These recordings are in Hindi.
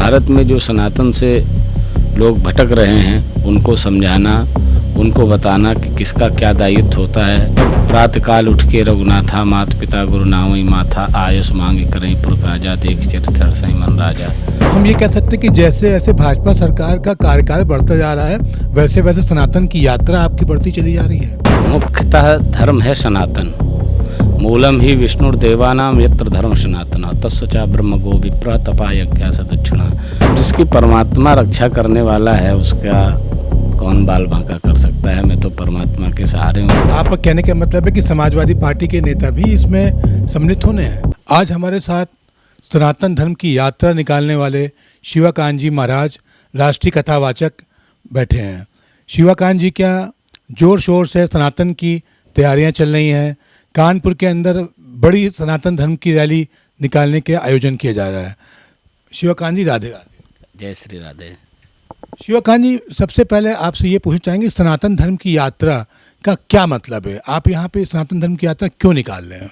भारत में जो सनातन से लोग भटक रहे हैं उनको समझाना, उनको बताना कि किसका क्या दायित्व होता है। प्रातःकाल उठ के रघुनाथा, मात पिता गुरु नावई माथा, आयुष मांगे करई पुरकाजा, देख चरित्र हर्षई मन राजा। हम ये कह सकते हैं कि जैसे जैसे भाजपा सरकार का कार्यकाल बढ़ता जा रहा है वैसे वैसे सनातन की यात्रा आपकी बढ़ती चली जा रही है। मुख्यतः धर्म है सनातन, मूलम ही विष्णुर्देवानाम यत्र धर्म सनातन, तस्य च ब्रह्म गो विप्र तपा यज्ञ सदक्षिणा। जिसकी परमात्मा रक्षा करने वाला है उसका कौन बाल बांका कर सकता है। मैं तो परमात्मा के सहारे हूँ। आपका कहने का मतलब है कि समाजवादी पार्टी के नेता भी इसमें सम्मिलित होने हैं। आज हमारे साथ सनातन धर्म की यात्रा निकालने वाले शिवाकांत जी महाराज, राष्ट्रीय कथावाचक, बैठे हैं। शिवाकांत जी, क्या जोर शोर से सनातन की तैयारियां चल रही हैं? कानपुर के अंदर बड़ी सनातन धर्म की रैली निकालने के आयोजन किया जा रहा है। शिवाकांत जी, राधे राधे। जय श्री राधे। शिवाकांत जी, सबसे पहले आपसे ये पूछना चाहेंगे सनातन धर्म की यात्रा का क्या मतलब है? आप यहाँ पे सनातन धर्म की यात्रा क्यों निकाल रहे हैं?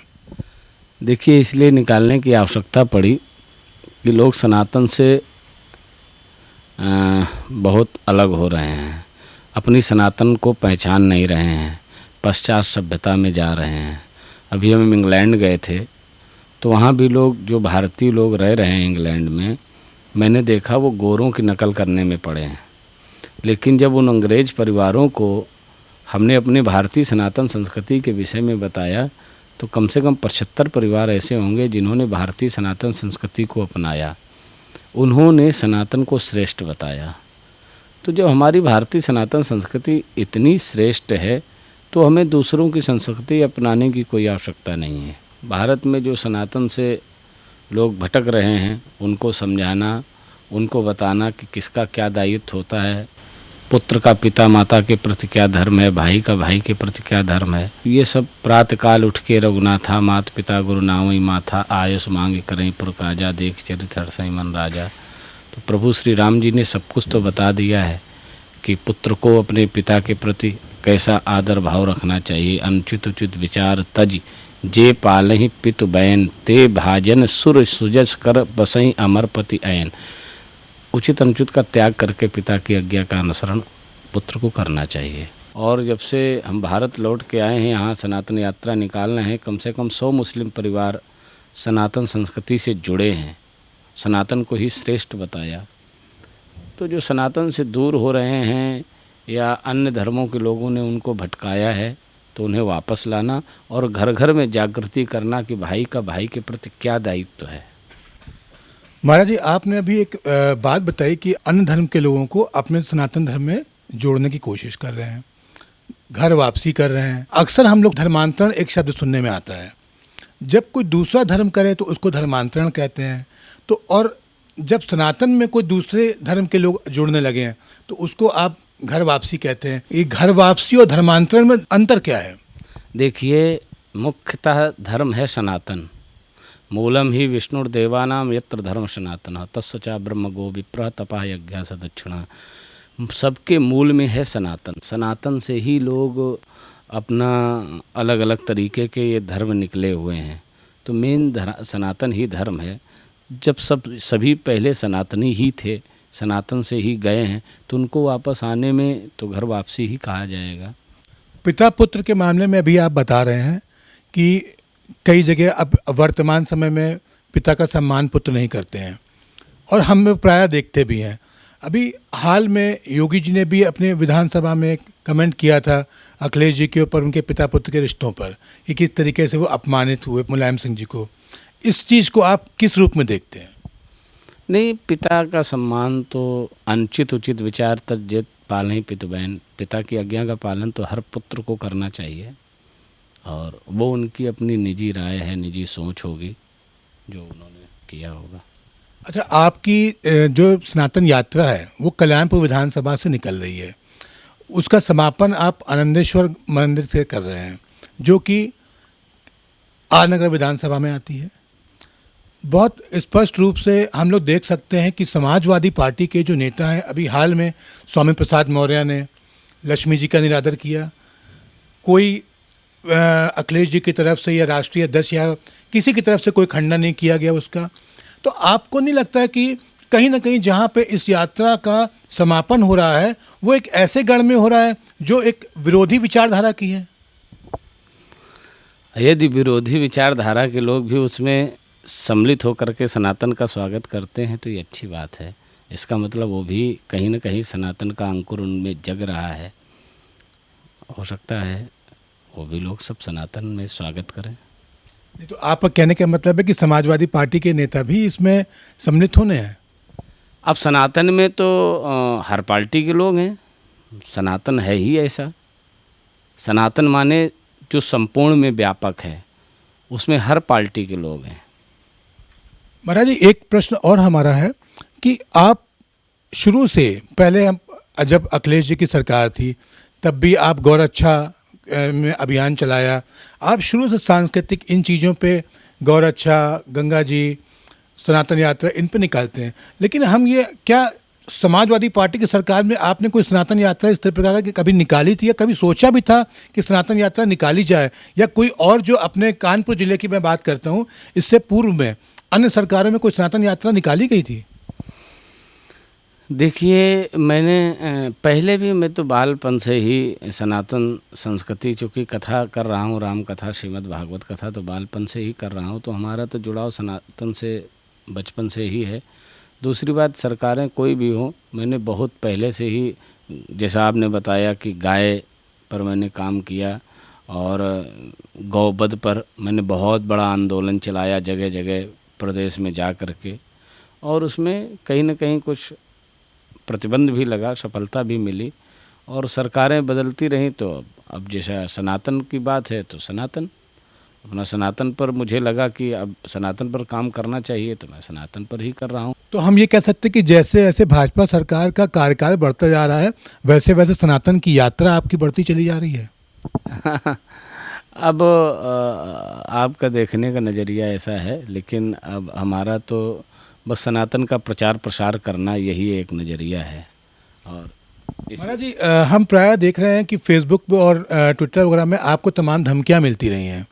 देखिए, इसलिए निकालने की आवश्यकता पड़ी कि लोग सनातन से बहुत अलग हो रहे हैं, अपनी सनातन को पहचान नहीं रहे हैं, पश्चात सभ्यता में जा रहे हैं। अभी हम इंग्लैंड गए थे तो वहाँ भी लोग, जो भारतीय लोग रह रहे हैं इंग्लैंड में, मैंने देखा वो गोरों की नकल करने में पड़े हैं। लेकिन जब उन अंग्रेज परिवारों को हमने अपने भारतीय सनातन संस्कृति के विषय में बताया तो कम से कम 75 परिवार ऐसे होंगे जिन्होंने भारतीय सनातन संस्कृति को अपनाया, उन्होंने सनातन को श्रेष्ठ बताया। तो जब हमारी भारतीय सनातन संस्कृति इतनी श्रेष्ठ है तो हमें दूसरों की संस्कृति अपनाने की कोई आवश्यकता नहीं है। भारत में जो सनातन से लोग भटक रहे हैं उनको समझाना, उनको बताना कि किसका क्या दायित्व होता है, पुत्र का पिता माता के प्रति क्या धर्म है, भाई का भाई के प्रति क्या धर्म है। ये सब प्रातःकाल उठ के रघुनाथा, मात पिता गुरु नावई माथा, आयुष मांगे करई पुरकाजा, देख चरित्र हर्षई मन राजा। तो प्रभु श्री राम जी ने सब कुछ तो बता दिया है कि पुत्र को अपने पिता के प्रति कैसा आदर भाव रखना चाहिए। अनुचित उचित विचार तज जे पालहि पितु बैन, ते भाजन सुर सुजस कर बसई अमरपति ऐन। उचित अनुचित का त्याग करके पिता की आज्ञा का अनुसरण पुत्र को करना चाहिए। और जब से हम भारत लौट के आए हैं, यहाँ सनातन यात्रा निकालना है, कम से कम 100 मुस्लिम परिवार सनातन संस्कृति से जुड़े हैं, सनातन को ही श्रेष्ठ बताया। तो जो सनातन से दूर हो रहे हैं या अन्य धर्मों के लोगों ने उनको भटकाया है तो उन्हें वापस लाना और घर घर में जागृति करना कि भाई का भाई के प्रति क्या दायित्व है। महाराज जी, आपने अभी एक बात बताई कि अन्य धर्म के लोगों को अपने सनातन धर्म में जोड़ने की कोशिश कर रहे हैं, घर वापसी कर रहे हैं। अक्सर हम लोग धर्मांतरण एक शब्द सुनने में आता है। जब कोई दूसरा धर्म करे तो उसको धर्मांतरण कहते हैं। तो और जब सनातन में कोई दूसरे धर्म के लोग जुड़ने लगे हैं तो उसको आप घर वापसी कहते हैं। ये घर वापसी और धर्मांतरण में अंतर क्या है? देखिए, मुख्यतः धर्म है सनातन, मूलम ही विष्णुर्देवानाम यत्र धर्म सनातन, तस्य च ब्रह्म गो विप्र तपा यज्ञ सदक्षिणा। सबके मूल में है सनातन। सनातन से ही लोग अपना अलग अलग तरीके के ये धर्म निकले हुए हैं। तो मेन सनातन ही धर्म है। जब सभी पहले सनातनी ही थे, सनातन से ही गए हैं, तो उनको वापस आने में तो घर वापसी ही कहा जाएगा। पिता पुत्र के मामले में अभी आप बता रहे हैं कि कई जगह अब वर्तमान समय में पिता का सम्मान पुत्र नहीं करते हैं और हम प्रायः देखते भी हैं। अभी हाल में योगी जी ने भी अपने विधानसभा में कमेंट किया था अखिलेश जी के ऊपर, उनके पिता पुत्र के रिश्तों पर, कि किस तरीके से वो अपमानित हुए मुलायम सिंह जी को। इस चीज़ को आप किस रूप में देखते हैं? नहीं, पिता का सम्मान तो अनुचित उचित विचार तक पालहि पितु बैन, पिता की आज्ञा का पालन तो हर पुत्र को करना चाहिए और वो उनकी अपनी निजी राय है, निजी सोच होगी जो उन्होंने किया होगा। अच्छा, आपकी जो सनातन यात्रा है वो कल्याणपुर विधानसभा से निकल रही है, उसका समापन आप आनंदेश्वर मंदिर से कर रहे हैं जो कि आनगर विधानसभा में आती है। बहुत स्पष्ट रूप से हम लोग देख सकते हैं कि समाजवादी पार्टी के जो नेता हैं, अभी हाल में स्वामी प्रसाद मौर्य ने लक्ष्मी जी का निरादर किया, कोई अखिलेश जी की तरफ से या राष्ट्रीय अध्यक्ष या किसी की तरफ से कोई खंडन नहीं किया गया उसका। तो आपको नहीं लगता है कि कहीं ना कहीं जहाँ पे इस यात्रा का समापन हो रहा है वो एक ऐसे गण में हो रहा है जो एक विरोधी विचारधारा की है। यदि विरोधी विचारधारा के लोग भी उसमें सम्मिलित होकर के सनातन का स्वागत करते हैं तो ये अच्छी बात है। इसका मतलब वो भी कहीं न कहीं सनातन का अंकुर उनमें जग रहा है। हो सकता है वो भी लोग सब सनातन में स्वागत करें। नहीं तो आपका कहने का मतलब है कि समाजवादी पार्टी के नेता भी इसमें सम्मिलित होने हैं। अब सनातन में तो हर पार्टी के लोग हैं। सनातन है ही ऐसा। सनातन माने जो संपूर्ण में व्यापक है, उसमें हर पार्टी के लोग हैं। महाराज जी एक प्रश्न और हमारा है कि आप शुरू से पहले हम जब अखिलेश जी की सरकार थी तब भी आप गौरक्षा में अभियान चलाया। आप शुरू से सांस्कृतिक इन चीज़ों पे गौरक्षा, गंगा जी, सनातन यात्रा इन पे निकालते हैं, लेकिन हम ये क्या समाजवादी पार्टी की सरकार में आपने कोई सनातन यात्रा इस प्रकार की कभी निकाली थी या कभी सोचा भी था कि सनातन यात्रा निकाली जाए, या कोई और जो अपने कानपुर जिले की मैं बात करता हूँ इससे पूर्व में अन्य सरकारों में कोई सनातन यात्रा निकाली गई थी? देखिए, मैंने पहले भी मैं तो बालपन से ही सनातन संस्कृति, चूँकि कथा कर रहा हूँ, राम कथा, श्रीमद् भागवत कथा, तो बालपन से ही कर रहा हूँ, तो हमारा तो जुड़ाव सनातन से बचपन से ही है। दूसरी बात, सरकारें कोई भी हो, मैंने बहुत पहले से ही, जैसा आपने बताया कि गाय पर मैंने काम किया और गौवध पर मैंने बहुत बड़ा आंदोलन चलाया जगह जगह प्रदेश में जा कर के, और उसमें कहीं न कहीं कुछ प्रतिबंध भी लगा, सफलता भी मिली, और सरकारें बदलती रहीं। तो अब जैसा सनातन की बात है तो सनातन, अपना सनातन पर मुझे लगा कि अब सनातन पर काम करना चाहिए, तो मैं सनातन पर ही कर रहा हूँ। तो हम ये कह सकते हैं कि जैसे जैसे भाजपा सरकार का कार्यकाल बढ़ता जा रहा है वैसे वैसे सनातन की यात्रा आपकी बढ़ती चली जा रही है। अब आपका देखने का नज़रिया ऐसा है, लेकिन अब हमारा तो बस सनातन का प्रचार प्रसार करना, यही एक नज़रिया है। और महाराज जी हम प्रायः देख रहे हैं कि फेसबुक पे और ट्विटर वगैरह में आपको तमाम धमकियां मिलती रही हैं।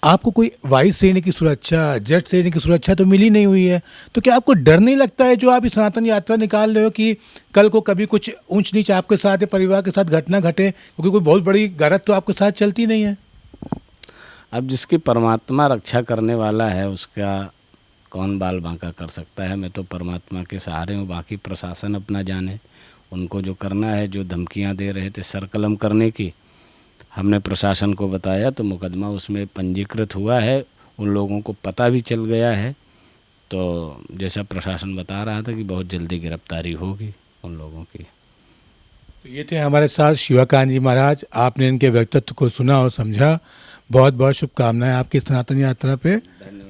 आपको कोई वाइस श्रेणी की सुरक्षा, जेट श्रेणी की सुरक्षा तो मिली नहीं हुई है, तो क्या आपको डर नहीं लगता है जो आप इस सनातन यात्रा निकाल रहे हो कि कल को कभी कुछ ऊंच नीच आपके साथ या परिवार के साथ घटना घटे, क्योंकि कोई बहुत बड़ी गलत तो आपके साथ चलती नहीं है? अब जिसकी परमात्मा रक्षा करने वाला है उसका कौन बाल बांका कर सकता है। मैं तो परमात्मा के सहारे हूँ, बाकी प्रशासन अपना जाने, उनको जो करना है। जो धमकियाँ दे रहे थे सरकलम करने की, हमने प्रशासन को बताया तो मुकदमा उसमें पंजीकृत हुआ है, उन लोगों को पता भी चल गया है। तो जैसा प्रशासन बता रहा था कि बहुत जल्दी गिरफ्तारी होगी उन लोगों की। तो ये थे हमारे साथ शिवाकांत जी महाराज। आपने इनके व्यक्तित्व को सुना और समझा। बहुत बहुत शुभकामनाएं आपकी सनातन यात्रा पे। धन्यवाद।